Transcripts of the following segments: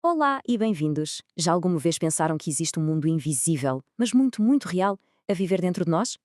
Olá e bem-vindos! Já alguma vez pensaram que existe um mundo invisível, mas muito, muito real, a viver dentro de nós?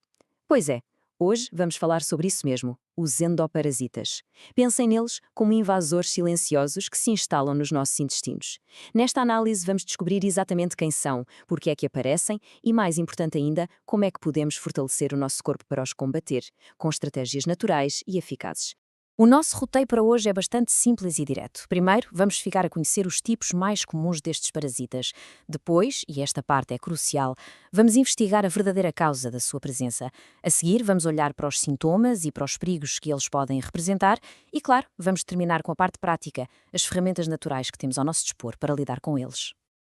Pois é, hoje vamos falar sobre isso mesmo, os endoparasitas. Pensem neles como invasores silenciosos que se instalam nos nossos intestinos. Nesta análise vamos descobrir exatamente quem são, porque é que aparecem e, mais importante ainda, como é que podemos fortalecer o nosso corpo para os combater, com estratégias naturais e eficazes. O nosso roteiro para hoje é bastante simples e direto. Primeiro, vamos ficar a conhecer os tipos mais comuns destes parasitas. Depois, e esta parte é crucial, vamos investigar a verdadeira causa da sua presença. A seguir, vamos olhar para os sintomas e para os perigos que eles podem representar e, claro, vamos terminar com a parte prática, as ferramentas naturais que temos ao nosso dispor para lidar com eles.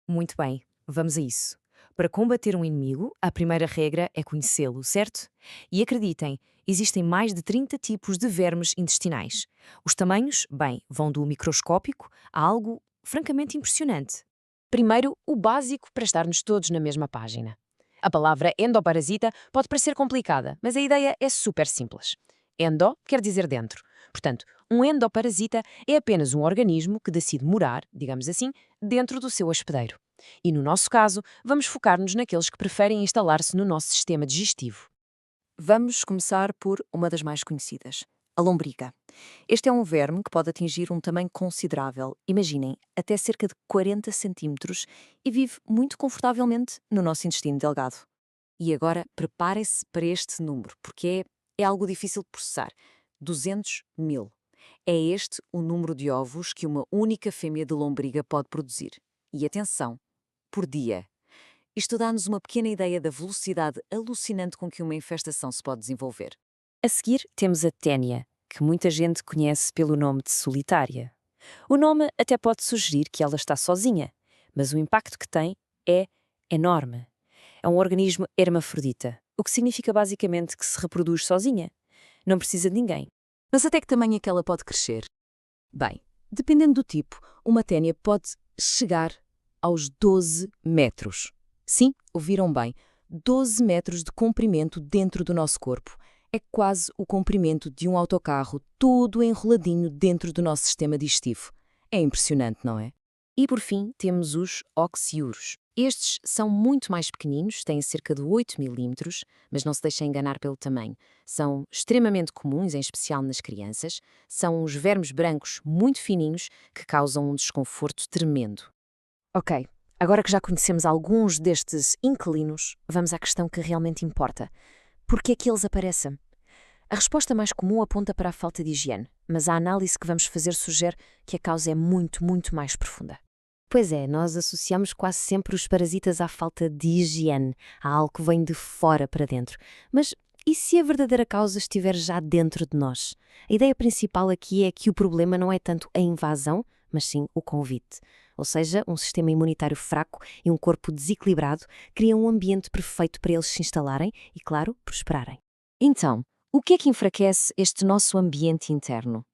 Muito bem, vamos a isso. Para combater um inimigo, a primeira regra é conhecê-lo, certo? E acreditem, existem mais de 30 tipos de vermes intestinais. Os tamanhos, bem, vão do microscópico a algo francamente impressionante. Primeiro, o básico para estarmos todos na mesma página. A palavra endoparasita pode parecer complicada, mas a ideia é super simples. Endo quer dizer dentro. Portanto, um endoparasita é apenas um organismo que decide morar, digamos assim, dentro do seu hospedeiro. E no nosso caso, vamos focar-nos naqueles que preferem instalar-se no nosso sistema digestivo. Vamos começar por uma das mais conhecidas, a lombriga. Este é um verme que pode atingir um tamanho considerável, imaginem, até cerca de 40 centímetros, e vive muito confortavelmente no nosso intestino delgado. E agora preparem-se para este número, porque é algo difícil de processar. 200.000. É este o número de ovos que uma única fêmea de lombriga pode produzir. E atenção, por dia. Isto dá-nos uma pequena ideia da velocidade alucinante com que uma infestação se pode desenvolver. A seguir, temos a ténia, que muita gente conhece pelo nome de solitária. O nome até pode sugerir que ela está sozinha, mas o impacto que tem é enorme. É um organismo hermafrodita, o que significa basicamente que se reproduz sozinha. Não precisa de ninguém. Mas até que tamanho é que ela pode crescer? Bem, dependendo do tipo, uma ténia pode chegar aos 12 metros. Sim, ouviram bem, 12 metros de comprimento dentro do nosso corpo. É quase o comprimento de um autocarro todo enroladinho dentro do nosso sistema digestivo. É impressionante, não é? E por fim, temos os oxiuros. Estes são muito mais pequeninos, têm cerca de 8 milímetros, mas não se deixem enganar pelo tamanho. São extremamente comuns, em especial nas crianças. São os vermes brancos muito fininhos que causam um desconforto tremendo. Ok, agora que já conhecemos alguns destes inquilinos, vamos à questão que realmente importa. Por que é que eles aparecem? A resposta mais comum aponta para a falta de higiene, mas a análise que vamos fazer sugere que a causa é muito, muito mais profunda. Pois é, nós associamos quase sempre os parasitas à falta de higiene, a algo que vem de fora para dentro. Mas e se a verdadeira causa estiver já dentro de nós? A ideia principal aqui é que o problema não é tanto a invasão, mas sim o convite. Ou seja, um sistema imunitário fraco e um corpo desequilibrado criam um ambiente perfeito para eles se instalarem e, claro, prosperarem. Então, o que é que enfraquece este nosso ambiente interno?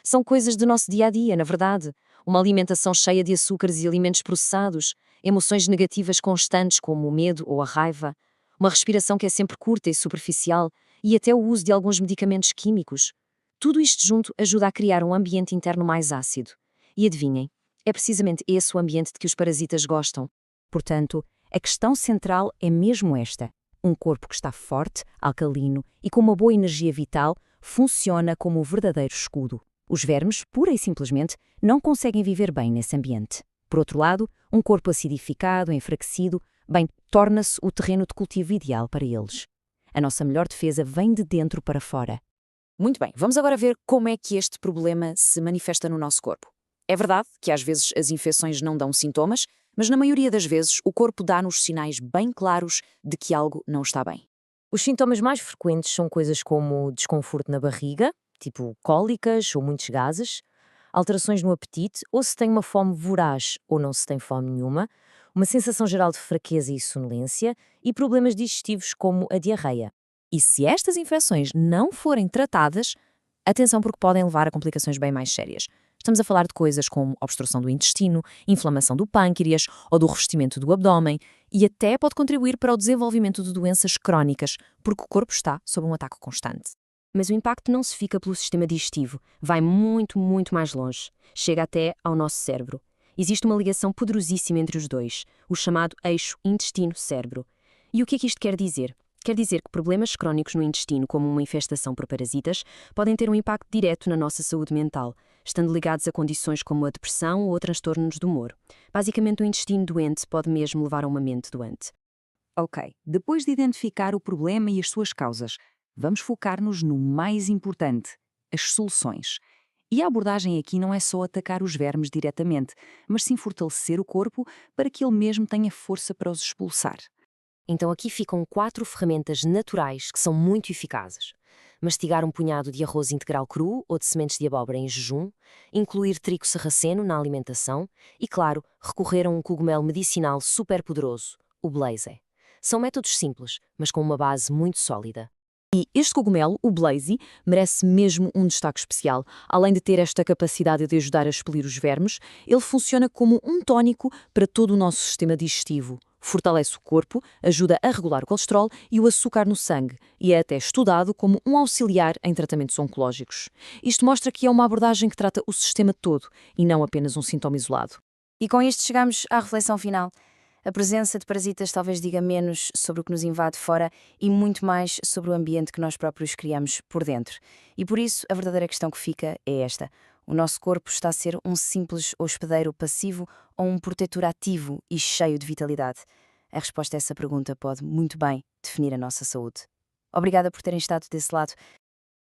São coisas do nosso dia-a-dia, na verdade. Uma alimentação cheia de açúcares e alimentos processados, emoções negativas constantes como o medo ou a raiva, uma respiração que é sempre curta e superficial e até o uso de alguns medicamentos químicos. Tudo isto junto ajuda a criar um ambiente interno mais ácido. E adivinhem, é precisamente esse o ambiente de que os parasitas gostam. Portanto, a questão central é mesmo esta. Um corpo que está forte, alcalino e com uma boa energia vital funciona como o verdadeiro escudo. Os vermes, pura e simplesmente, não conseguem viver bem nesse ambiente. Por outro lado, um corpo acidificado, enfraquecido, bem, torna-se o terreno de cultivo ideal para eles. A nossa melhor defesa vem de dentro para fora. Muito bem, vamos agora ver como é que este problema se manifesta no nosso corpo. É verdade que às vezes as infecções não dão sintomas, mas na maioria das vezes o corpo dá-nos sinais bem claros de que algo não está bem. Os sintomas mais frequentes são coisas como desconforto na barriga, tipo cólicas ou muitos gases, alterações no apetite, ou se tem uma fome voraz ou não se tem fome nenhuma, uma sensação geral de fraqueza e sonolência e problemas digestivos como a diarreia. E se estas infecções não forem tratadas, atenção porque podem levar a complicações bem mais sérias. Estamos a falar de coisas como obstrução do intestino, inflamação do pâncreas ou do revestimento do abdômen e até pode contribuir para o desenvolvimento de doenças crónicas, porque o corpo está sob um ataque constante. Mas o impacto não se fica pelo sistema digestivo, vai muito, muito mais longe. Chega até ao nosso cérebro. Existe uma ligação poderosíssima entre os dois, o chamado eixo intestino-cérebro. E o que é que isto quer dizer? Quer dizer que problemas crónicos no intestino, como uma infestação por parasitas, podem ter um impacto direto na nossa saúde mental, estando ligados a condições como a depressão ou transtornos do humor. Basicamente, o intestino doente pode mesmo levar a uma mente doente. Ok, depois de identificar o problema e as suas causas, vamos focar-nos no mais importante, as soluções. E a abordagem aqui não é só atacar os vermes diretamente, mas sim fortalecer o corpo para que ele mesmo tenha força para os expulsar. Então aqui ficam 4 ferramentas naturais que são muito eficazes. Mastigar um punhado de arroz integral cru ou de sementes de abóbora em jejum, incluir trigo sarraceno na alimentação e, claro, recorrer a um cogumelo medicinal super poderoso, o Blaze. São métodos simples, mas com uma base muito sólida. E este cogumelo, o Blaze, merece mesmo um destaque especial. Além de ter esta capacidade de ajudar a expelir os vermes, ele funciona como um tónico para todo o nosso sistema digestivo. Fortalece o corpo, ajuda a regular o colesterol e o açúcar no sangue, e é até estudado como um auxiliar em tratamentos oncológicos. Isto mostra que é uma abordagem que trata o sistema todo, e não apenas um sintoma isolado. E com isto chegamos à reflexão final. A presença de parasitas talvez diga menos sobre o que nos invade fora e muito mais sobre o ambiente que nós próprios criamos por dentro. E por isso, a verdadeira questão que fica é esta. O nosso corpo está a ser um simples hospedeiro passivo ou um protetor ativo e cheio de vitalidade? A resposta a essa pergunta pode muito bem definir a nossa saúde. Obrigada por terem estado desse lado.